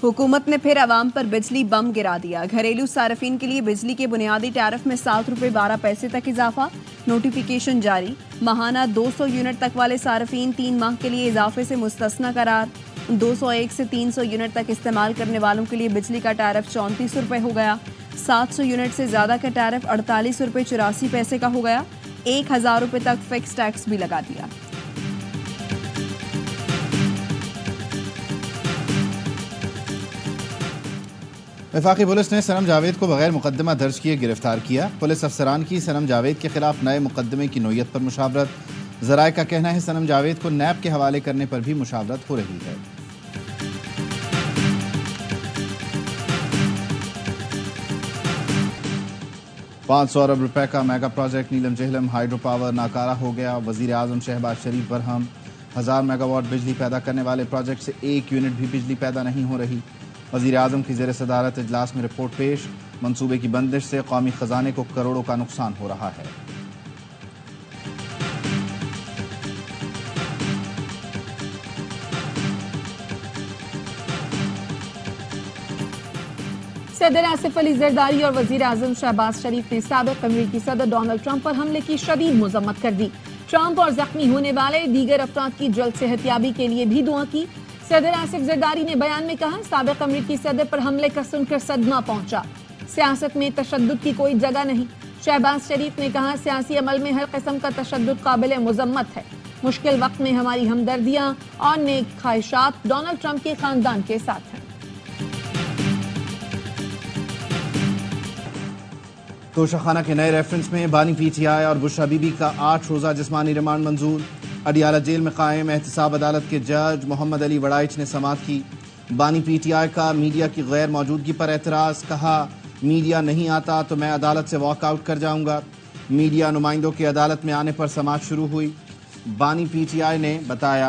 हुकूमत ने फिर अवाम पर बिजली बम गिरा दिया। घरेलू सार्फिन के लिए बिजली के बुनियादी टैरिफ में 7 रुपये 12 पैसे तक इजाफा। नोटिफिकेशन जारी। माहाना 200 यूनिट तक वाले सार्फिन 3 माह के लिए इजाफे से मुस्तस्ना करार। 201 से 300 यूनिट तक इस्तेमाल करने वालों के लिए बिजली का टैरिफ 34 रुपये हो गया। 700 यूनिट से ज्यादा का टैरिफ 48 रुपये 84 पैसे का हो गया। 1000 रुपये तक फिक्स टैक्स भी लगा दिया। वफाकी पुलिस ने सनम जावेद को बगैर मुकदमा दर्ज किए गिरफ्तार किया। पुलिस अफसरान की सनम जावेद के खिलाफ नए मुकदमे की नोयत पर मुशावरत। ज़राए का कहना है सनम जावेद को नैब के हवाले करने पर भी मुशावरत हो रही है। $500 अरब रुपए का मेगा प्रोजेक्ट नीलम जहलम हाइड्रो पावर नाकारा हो गया। वजीर आजम शहबाज शरीफ बरहम। 1000 मेगावाट बिजली पैदा करने वाले प्रोजेक्ट से 1 यूनिट भी बिजली पैदा नहीं हो रही। वजीर आजम की ज़ेर सदारत इजलास में रिपोर्ट पेश। मंसूबे की बंदिश से कौमी खजाने को करोड़ों का नुकसान हो रहा है। सदर आसिफ अली जरदारी और वजीर आजम शहबाज शरीफ ने साबिक अमरीकी सदर डोनाल्ड ट्रंप पर हमले की शदीद मजम्मत कर दी। ट्रंप और जख्मी होने वाले दीगर अफराद की जल्द सेहतयाबी के लिए भी दुआ की। सदर आसिफ जरदारी ने बयान में कहा, साबिक अमरीकी सदर पर हमले का सुनकर सदमा पहुंचा। सियासत में तशद्दुद की कोई जगह नहीं। शहबाज शरीफ ने कहा, सियासी अमल में हर किस्म का तशद्दुद काबिल मुजम्मत है। मुश्किल वक्त में हमारी हमदर्दियां और नेक ख्वाहिशात डोनाल्ड ट्रंप के खानदान के साथ हैं। तोशाखाना के नए रेफरेंस में बानी पीटीआई और बुशरा बीबी का 8 रोज़ा जिस्मानी रिमांड मंजूर। अडियाला जेल में कायम एहतसाब अदालत के जज मोहम्मद अली वड़ाइच ने समाअत की। बानी पीटीआई का मीडिया की गैर मौजूदगी पर एतराज। कहा, मीडिया नहीं आता तो मैं अदालत से वॉकआउट कर जाऊंगा। मीडिया नुमाइंदों की अदालत में आने पर समाअत शुरू हुई। बानी पीटीआई ने बताया,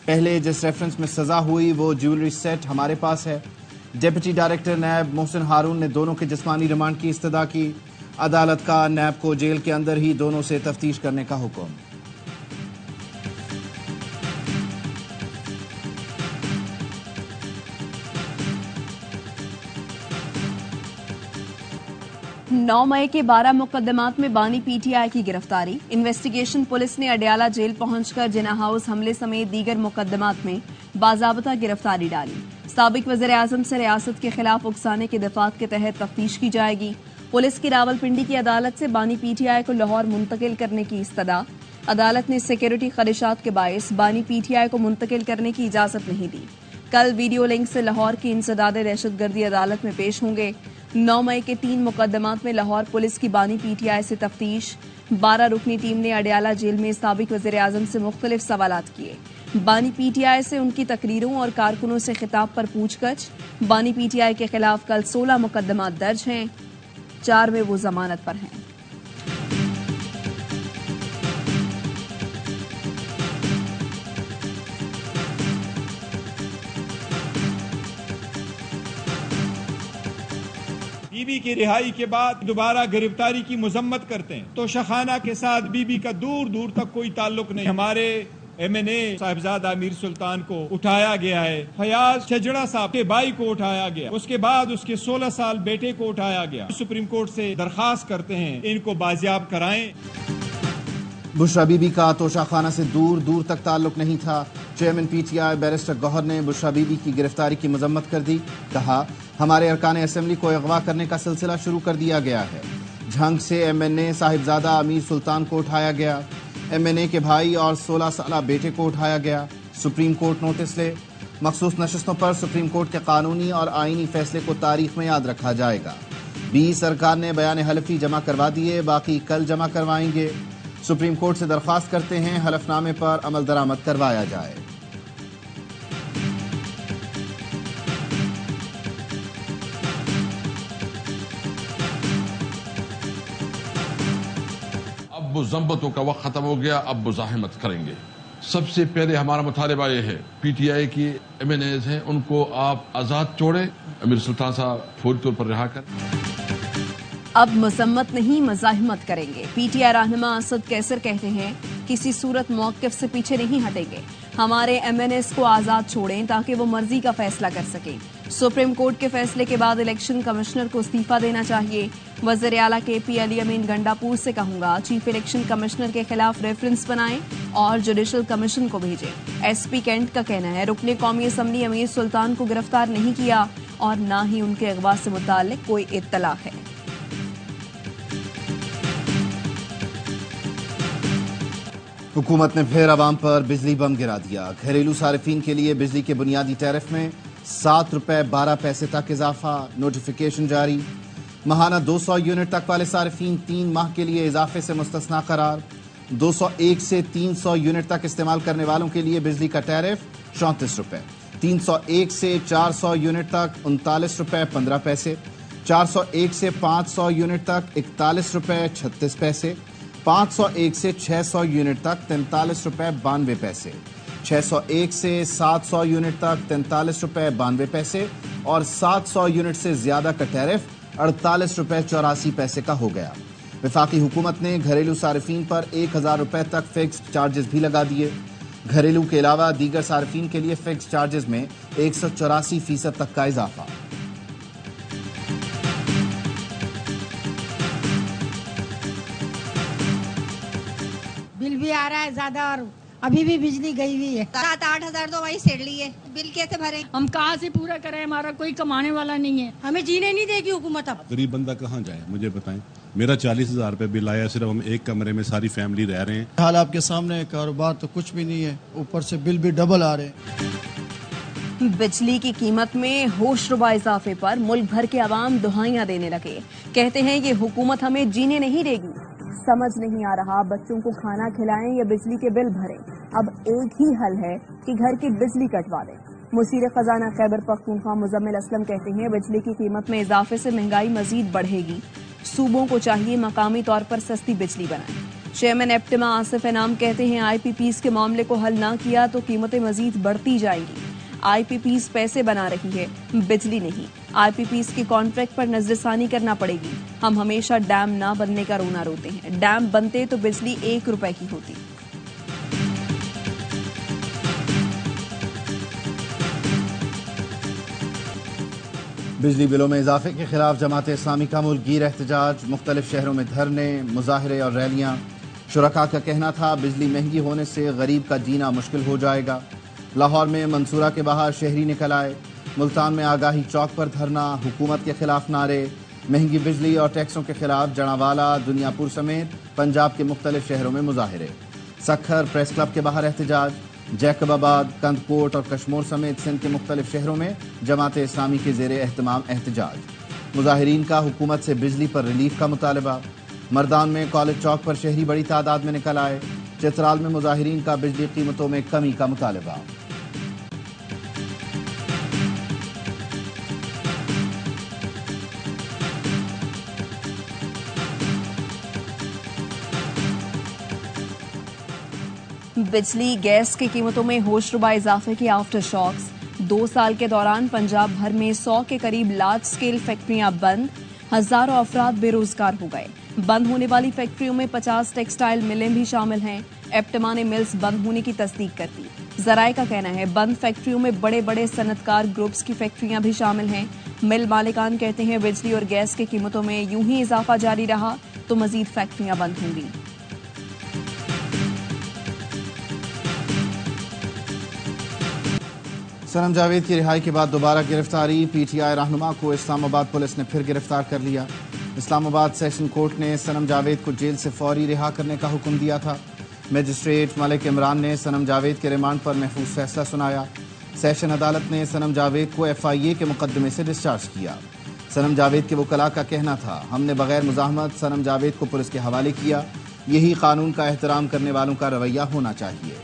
पहले जिस रेफरेंस में सजा हुई वो ज्वेलरी सेट हमारे पास है। डिप्टी डायरेक्टर नैब मोहसिन हारून ने दोनों के जिस्मानी रिमांड की इस्तदा की। अदालत का नैब को जेल के अंदर ही दोनों से तफ्तीश करने का हुक्म। नौ मई के 12 मुकदमात में बानी पीटीआई की गिरफ्तारी। इन्वेस्टिगेशन पुलिस ने अडियाला जेल पहुंचकर जिना हाउस हमले समेत दीगर मुकदमात में बाज़ाब्ता गिरफ्तारी डाली। साबिक वज़ीर आज़म से रियासत के खिलाफ उकसाने के दफात के तहत तफ्तीश की जाएगी। पुलिस की रावलपिंडी की अदालत से बानी पीटीआई को लाहौर मुंतकिल करने की इस्तदा। अदालत ने सिक्योरिटी खदशात के बायस बानी पीटीआई को मुंतकिल करने की इजाजत नहीं दी। कल वीडियो लिंक से लाहौर की इंसदाद दहशतगर्दी अदालत में पेश होंगे। 9 मई के 3 मुकदमात में लाहौर पुलिस की बानी पीटीआई से तफ्तीश। 12 रुकनी टीम ने अडियाला जेल में साबिक वज़ीर आज़म से मुख्तलिफ सवालात किए। बानी पीटीआई से उनकी तकरीरों और कारकुनों से खिताब पर पूछगछ। बानी पीटीआई के खिलाफ कल 16 मुकदमात दर्ज हैं, 4 में वो जमानत पर हैं। बीबी की रिहाई के बाद दोबारा गिरफ्तारी की मजम्मत करते हैं। तो शखाना के साथ बीबी का दूर दूर तक कोई ताल्लुक नहीं। हमारे MNA साहिबजादा अमीर सुल्तान को उठाया गया है। फयाज छजड़ा साहब के भाई को उठाया गया। उसके बाद उसके 16 साल बेटे को उठाया गया। सुप्रीम कोर्ट से दरखास्त करते हैं इनको बाजियाब कराएं। बुशरा बीबी का तोशाखाना से दूर दूर तक ताल्लुक नहीं था। चेयरमैन पीटीआई बैरिस्टर गौहर ने बुशरा बीबी की गिरफ्तारी की मजम्मत कर दी। कहा, हमारे अरकान असेंबली को अगवा करने का सिलसिला शुरू कर दिया गया है। झंग से MNA साहिबजादा अमीर सुल्तान को उठाया गया। MNA के भाई और 16 साल बेटे को उठाया गया। सुप्रीम कोर्ट नोटिस ले। मखसूस नशिस्तों पर सुप्रीम कोर्ट के कानूनी और आईनी फैसले को तारीख में याद रखा जाएगा। 20 सरकार ने बयान हलफी जमा करवा दिए, बाकी कल जमा करवाएंगे। सुप्रीम कोर्ट से दरख्वास्त करते हैं हलफनामे पर अमल दरामद करवाया जाए। अब मुज़म्मतों का वक्त खत्म हो गया, अब मुज़ाहिमत करेंगे। सबसे पहले हमारा मुतालिबा ये है, पीटीआई की MNAs हैं उनको आप आज़ाद छोड़ें। अमीर सुल्तान साहब फौरी तौर पर रिहा करें। अब मजम्मत नहीं मज़ाहिमत करेंगे। पीटीआई रहनुमा असद कैसर कहते हैं कि किसी सूरत मौक़िफ़ से पीछे नहीं हटेंगे। हमारे MNAs को आज़ाद छोड़ें ताकि वो मर्जी का फैसला कर सकें। सुप्रीम कोर्ट के फैसले के बाद इलेक्शन कमिश्नर को इस्तीफा देना चाहिए। वज़ीर आला KP अली अमीन गंडापुर से कहूंगा चीफ इलेक्शन कमिश्नर के खिलाफ रेफरेंस बनाएं और जुडिशल कमीशन को भेजें। SP कैंट का कहना है रुकने कौमी असम्बली अमीर सुल्तान को गिरफ्तार नहीं किया और न ही उनके अगवा से मुताल्लिक कोई इत्तला है। हुकूमत ने फिर आवाम पर बिजली बम गिरा दिया। घरेलू सारिफीन के लिए बिजली के बुनियादी टैरिफ में 7 रुपए 12 पैसे तक इजाफा, नोटिफिकेशन जारी। माहाना 200 यूनिट तक वाले सारिफीन 3 माह के लिए इजाफे से मुस्तस्ना करार। 201 से 300 यूनिट तक इस्तेमाल करने वालों के लिए बिजली का टैरिफ 34 रुपए, 301 से 400 यूनिट तक 39 रुपए 15 पैसे, 401 से 500 यूनिट तक 41 रुपए 36 पैसे, 501 से 600 यूनिट तक 43 रुपए 92 पैसे, 601 से 700 यूनिट तक 43 रुपए 92 पैसे और 700 यूनिट से ज्यादा का टैरिफ 48 रुपए 84 पैसे का हो गया। वफाकी हुकूमत ने घरेलू सारिफीन पर 1000 रुपए तक फिक्स्ड चार्जेस भी लगा दिए। घरेलू के अलावा दीगर सारिफीन के लिए फिक्स्ड चार्जेस में 184% तक का इजाफा। बिल भी आ रहा है ज्यादा और अभी भी बिजली गई हुई है। 7-8 हजार तो वही सेड़ ली है, बिल कैसे भरे? हम कहाँ से पूरा करें, हमारा कोई कमाने वाला नहीं है, हमें जीने नहीं देगी हुकूमत। अब गरीब बंदा कहाँ जाए मुझे बताएं। मेरा 40,000 रुपए बिल आया, सिर्फ हम एक कमरे में सारी फैमिली रह रहे हैं। हाल आपके सामने, कारोबार तो कुछ भी नहीं है, ऊपर से बिल भी डबल आ रहे हैं। बिजली की कीमत में होशरुबा इजाफे पर मुल्क भर के अवाम दुहाइयां देने लगे। कहते हैं ये हुकूमत हमें जीने नहीं देगी। समझ नहीं आ रहा बच्चों को खाना खिलाएं या बिजली के बिल भरें। अब एक ही हल है कि घर की बिजली कटवा दें। मुशीर खजाना खैबर पख्तूनख्वा मुजम्मिल असलम कहते हैं बिजली की कीमत में इजाफे से महंगाई मजीद बढ़ेगी। सूबों को चाहिए मकामी तौर पर सस्ती बिजली बनाएं। चेयरमैन एप्टिमा आसिफ इनाम कहते हैं IPPs के मामले को हल ना किया तो कीमतें मजीद बढ़ती जाएंगी। IPPs पैसे बना रही है, बिजली नहीं। IPPs के कॉन्ट्रैक्ट पर नजरसानी करना पड़ेगी। हम हमेशा डैम ना बनने का रोना रोते हैं, डैम बनते तो बिजली 1 रुपए की होती। बिजली बिलों में इजाफे के खिलाफ जमात इस्लामी का मुल्कगीर एहतजाज, मुख्तलिफ शहरों में धरने, मुजाहरे और रैलियां। शुरका का कहना था बिजली महंगी होने से गरीब का जीना मुश्किल हो जाएगा। लाहौर में मंसूरा के बाहर शहरी निकल आए। मुल्तान में आगाही चौक पर धरना, हुकूमत के खिलाफ नारे। महंगी बिजली और टैक्सों के खिलाफ जनावाला, दुनियापुर समेत पंजाब के मुख्तलिफ शहरों में मुजाहरे। सखर प्रेस क्लब के बाहर एहतजाज। जैकबाबाद, कंदकोट और कश्मीर समेत सिंध के मुख्तलिफ शहरों में जमात इस्लामी के ज़ेरे एहतमाम एहतजाज। मुजाहिरीन का हुकूमत से बिजली पर रिलीफ का मुतालबा। मर्दान में कॉलेज चौक पर शहरी बड़ी तादाद में निकल आए। चित्राल में मुजाहिरीन का बिजली कीमतों में कमी का मुतालबा। बिजली गैस की कीमतों में होशरुबा इजाफे के आफ्टर शॉक्स। 2 साल के दौरान पंजाब भर में 100 के करीब लार्ज स्केल फैक्ट्रियां बंद, हजारों अफराद बेरोजगार हो गए। बंद होने वाली फैक्ट्रियों में 50 टेक्सटाइल मिलें भी शामिल हैं। एप्टिमा ने मिल्स बंद होने की तस्दीक कर दी। जराए का कहना है बंद फैक्ट्रियों में बड़े बड़े सनतकार ग्रुप्स की फैक्ट्रियां भी शामिल हैं। मिल मालिकान कहते हैं बिजली और गैस की कीमतों में यूं ही इजाफा जारी रहा तो मजीद फैक्ट्रियां बंद होंगी। सनम जावेद की रिहाई के बाद दोबारा गिरफ्तारी। PTI रहनुमा को इस्लामाबाद पुलिस ने फिर गिरफ्तार कर लिया। इस्लामाबाद सेशन कोर्ट ने सनम जावेद को जेल से फौरी रिहा करने का हुक्म दिया था। मजिस्ट्रेट मलिक इमरान ने सनम जावेद के रिमांड पर महफूज फैसला सुनाया। सेशन अदालत ने सनम जावेद को FIA के मुकदमे से डिस्चार्ज किया। सनम जावेद के वकला का कहना था हमने बगैर मुजाहमत सनम जावेद को पुलिस के हवाले किया। यही कानून का एहतराम करने वालों का रवैया होना चाहिए।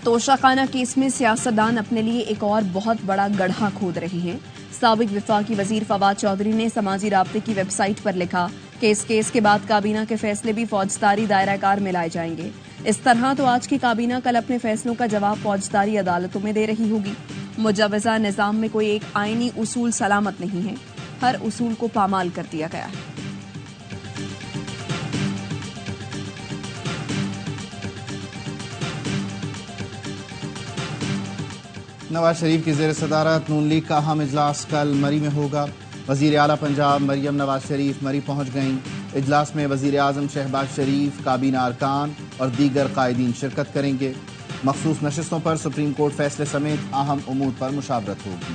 तोशाखाना केस में सियासतदान अपने लिए एक और बहुत बड़ा गड्ढा खोद रहे हैं। साबिक वफाकी वजीर फवाद चौधरी ने समाजी राब्ते की वेबसाइट पर लिखा कि इस केस के बाद काबीना के फैसले भी फौजदारी दायरा कार में लाए जाएंगे। इस तरह तो आज की काबीना कल अपने फैसलों का जवाब फौजदारी अदालतों में दे रही होगी। मुजव्वज़ा निज़ाम में कोई एक आईनी उसूल सलामत नहीं है, हर उसूल को पामाल कर दिया गया है। नवाज शरीफ की ज़ेर सदारत नून लीग का अहम इजलास कल मरी में होगा। वज़ीर आला पंजाब मरियम नवाज शरीफ मरी पहुंच गईं। इजलास में वज़ीर आज़म शहबाज शरीफ, काबीना अरकान और दीगर कायदीन शिरकत करेंगे। मखसूस नशिस्तों पर सुप्रीम कोर्ट फैसले समेत अहम उमूर पर मुशावरत होगी।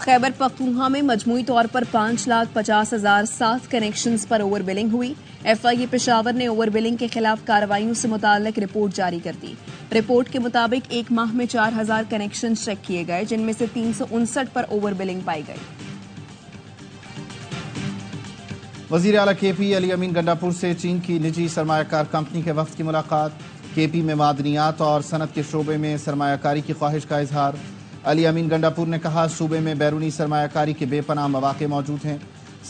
खैबर पख्तूनख्वा में मजमूई तौर पर 5,50,007 कनेक्शंस पर ओवर बिलिंग हुई। FIA पेशावर ने ओवर बिलिंग के खिलाफ कार्रवाइयों से मुताल्लिक रिपोर्ट जारी कर दी। रिपोर्ट के मुताबिक एक माह में 4,000 कनेक्शन चेक किए गए, जिनमें से 359 पर ओवर बिलिंग पाई गई। वज़ीर आला KP अली अमीन गंडापुर से चीन की निजी सरमायाकार कंपनी के वफ्द की मुलाकात। KP में मादनियात और सनत के शोबे में सरमायाकारी की ख्वाहिश का इजहार। अली अमीन गंडापुर ने कहा, सूबे में बैरूनी सरमायाकारी के बेपनाह मौके मौजूद हैं,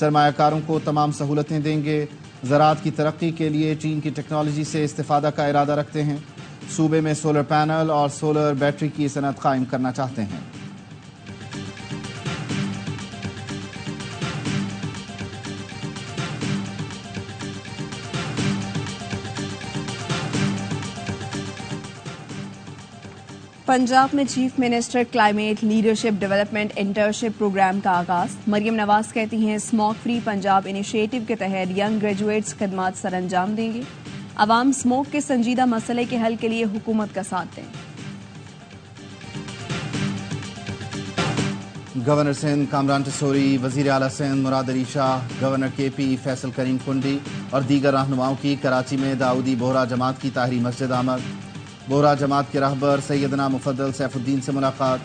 सरमायाकारों को तमाम सहूलतें देंगे। ज़राअत की तरक्की के लिए चीन की टेक्नोलॉजी से इस्तिफादा का इरादा रखते हैं। सूबे में सोलर पैनल और सोलर बैटरी की सनत कायम करना चाहते हैं। पंजाब में chief minister climate leadership development internship program का आगाज। मरियम नवाज कहती हैं, स्मोक फ्री पंजाब इनिशिएटिव के तहत यंग ग्रेजुएट्स खदमात सर अंजाम देंगे। अवाम स्मोक के संजीदा मसले के हल के लिए हुकूमत का साथ दें। गवर्नर सिंध कामरान टसोरी, वज़ीर आला सिंध मुराद अली शाह, गवर्नर KP फैसल करीम कुंडी और दीगर रहनुमाओं की कराची में दाऊदी बोहरा जमात की ताहरी मस्जिद आमद। बोहरा जमात के रहबर सैयदना मुफद्दल सैफुद्दीन से मुलाकात।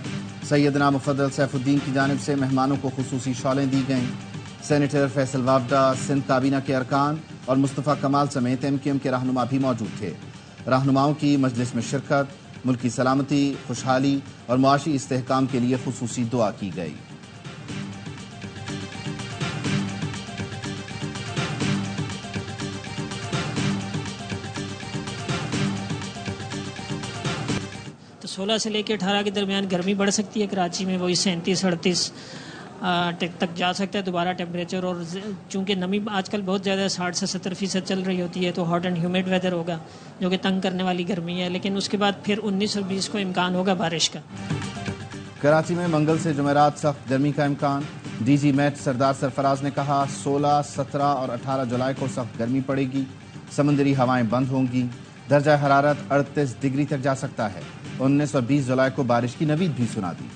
सैयदना मुफद्दल सैफुद्दीन की जानिब से मेहमानों को खुसूसी शॉलें दी गईं। सेनेटर फैसल वावडा, सिंध काबीना के अरकान और मुस्तफ़ा कमाल समेत MQM के रहनुमा भी मौजूद थे। रहनुमाओं की मजलिस में शिरकत, मुल्क की सलामती, खुशहाली और मुआशी इस्तेहकाम के लिए खुसूसी दुआ की गई। तो 16 से लेकर 18 के दरमियान गर्मी बढ़ सकती है। कराची में वही 37-38 तक जा सकता है दोबारा टेम्परेचर। और चूंकि नमी आजकल बहुत ज़्यादा 60 से 70% चल रही होती है, तो हॉट एंड ह्यूमिड वेदर होगा जो कि तंग करने वाली गर्मी है। लेकिन उसके बाद फिर 19 और 20 को इम्कान होगा बारिश का। कराची में मंगल से जुमेरात सख्त गर्मी का इम्कान। DG MET सरदार सरफराज ने कहा, 16, 17 और 18 जुलाई को सख्त गर्मी पड़ेगी। समंदरी हवाएं बंद होंगी। दर्जा हरारत 38 डिग्री तक जा सकता है। 19 और 20 जुलाई को बारिश की नवीद भी सुना दी।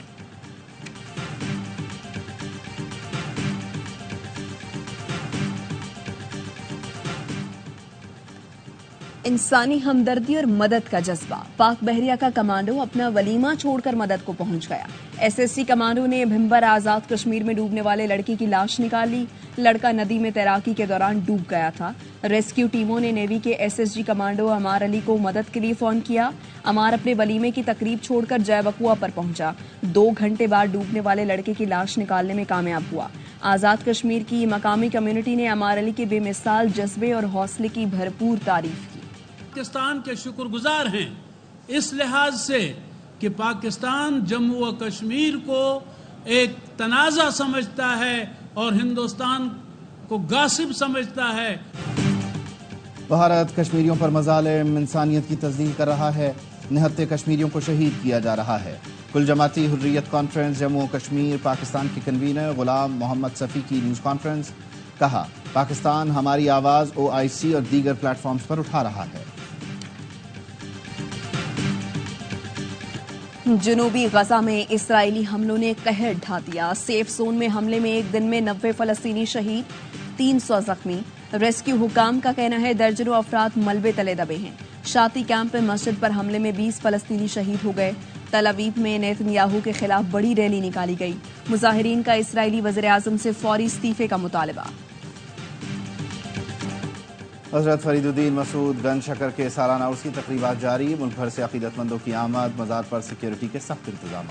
इंसानी हमदर्दी और मदद का जज्बा। पाक बहरिया का कमांडो अपना वलीमा छोड़कर मदद को पहुंच गया। SST कमांडो ने भिम्बर आजाद कश्मीर में डूबने वाले लड़के की लाश निकाली। लड़का नदी में तैराकी के दौरान डूब गया था। रेस्क्यू टीमों ने नेवी के SSG कमांडो अमार अली को मदद के लिए फोन किया। अमार अपने वलीमे की तकरीब छोड़कर जयबकुआ पर पहुंचा। 2 घंटे बाद डूबने वाले लड़के की लाश निकालने में कामयाब हुआ। आजाद कश्मीर की मकामी कम्युनिटी ने अमार अली के बेमिसाल जज्बे और हौसले की भरपूर तारीफ की। पाकिस्तान के शुक्रगुजार हैं इस लिहाज से कि पाकिस्तान जम्मू व कश्मीर को एक तनाज़ा समझता है और हिंदुस्तान को गासिब समझता है। भारत कश्मीरियों पर मज़ालिम इंसानियत की तस्दीक कर रहा है। निहत्ते कश्मीरियों को शहीद किया जा रहा है। कुल जमाती हुर्रियत कॉन्फ्रेंस जम्मू कश्मीर पाकिस्तान के कन्वीनर गुलाम मोहम्मद सफ़ी की न्यूज़ कॉन्फ्रेंस। कहा, पाकिस्तान हमारी आवाज़ OIC और दीगर प्लेटफॉर्म्स पर उठा रहा है। जनूबी गजा में इसराइली हमलों ने कहर ढा दिया। सेफ जोन में हमले में एक दिन में 90 फलस्तीनी शहीद, 300 जख्मी। रेस्क्यू हुकाम का कहना है दर्जनों अफराद मलबे तले दबे हैं। शाती कैंप में मस्जिद पर हमले में 20 फलस्तीनी शहीद हो गए। तल अवीव में नेतन्याहू के खिलाफ बड़ी रैली निकाली गई। मुजाहिरीन का इसराइली वज़ीर आज़म से फौरी इस्तीफे का मुतालबा। हज़रत फरीदुद्दीन मसूद गंज शकर के सालाना उर्स की तकरीबात जारी। मुल्क भर से अकीदतमंदों की आमद। मज़ार पर सिक्योरिटी के सख्त इंतजाम।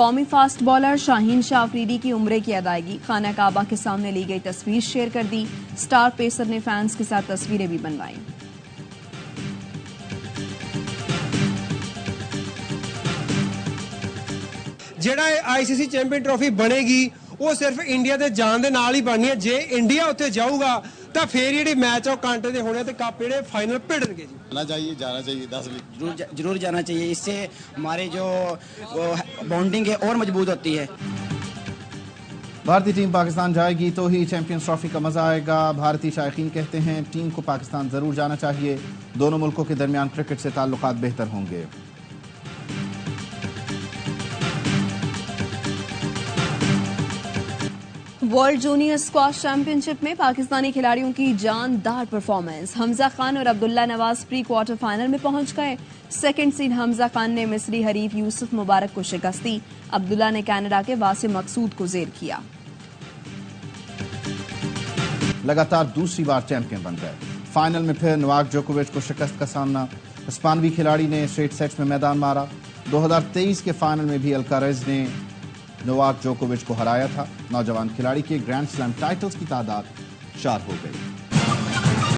कौमी फास्ट बॉलर शाहीन शाह अफरीदी की उम्रे की अदायगी खाना काबा के सामने ली गई तस्वीर शेयर कर दी। स्टार पेसर ने फैंस के साथ तस्वीरें भी बनवाई। ਜਿਹੜਾ आईसीसी चैंपियन ट्रॉफी बनेगी वो सिर्फ इंडिया ਦੇ ਜਾਣ ਦੇ ਨਾਲ ਹੀ ਬਣਨੀ ਹੈ। ਜੇ ਇੰਡੀਆ ਉੱਥੇ ਜਾਊਗਾ ਤਾਂ ਫੇਰ ਜਿਹੜੇ ਮੈਚ ਆ ਉਹ ਕਾਂਟੇ ਦੇ ਹੋਣੇ ਤੇ ਕੱਪ ਜਿਹੜੇ ਫਾਈਨਲ ਭਿੜਨਗੇ ਜੀ। जाना चाहिए 10 जरूर जाना चाहिए। इससे हमारे जो बॉन्डिंग है और मजबूत होती है। भारतीय टीम पाकिस्तान जाएगी तो ही चैंपियंस ट्रॉफी का मजा आएगा। भारतीय शायकीन कहते हैं टीम को पाकिस्तान जरूर जाना चाहिए। दोनों मुल्कों के दरमियान क्रिकेट से ताल्लुकात बेहतर होंगे। वर्ल्ड जूनियर स्क्वाश चैंपियनशिप में पाकिस्तानी खिलाड़ियों की जानदार परफॉर्मेंस। हमजा खान और Abdullah Nawaz pre quarter final में पहुंच गए। सेकंड सीड हमजा खान ने मिस्री हरीफ यूसुफ मुबारक को शिकस्त दी। अब्दुल्ला ने कनाडा के वासिम मकसूद को जेर किया। लगातार दूसरी बार चैंपियन बन गए। फाइनल में फिर नोवाक जोकोविच को शिकस्त का सामना। स्पेनी खिलाड़ी ने स्ट्रेट सेट्स में मैदान मारा। 2023 के फाइनल में भी अल्कारेज ने नोवाक जोकोविच को हराया था। नौजवान खिलाड़ी के ग्रैंड स्लैम टाइटल्स की तादाद 4 हो गई।